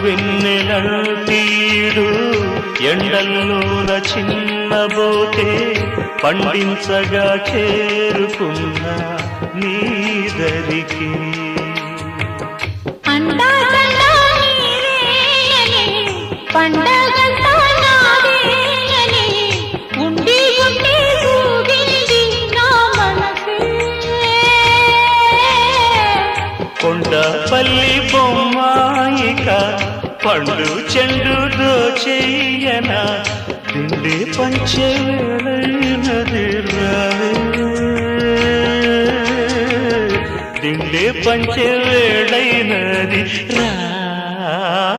వెన్నెలంటీడు ఎండల్లోన చిన్నబోతే పండించగా చేరుకున్న నీదరికి పండగంతా నాదేనని ఉండి ఉండి ఊగింది నా మనసే. కొండపల్లి బొమ్మాయిక పండు చెండు దోచెయ్యన తిండి పంచే వేళైనది రావే, తిండి పంచే వేళైనది రా.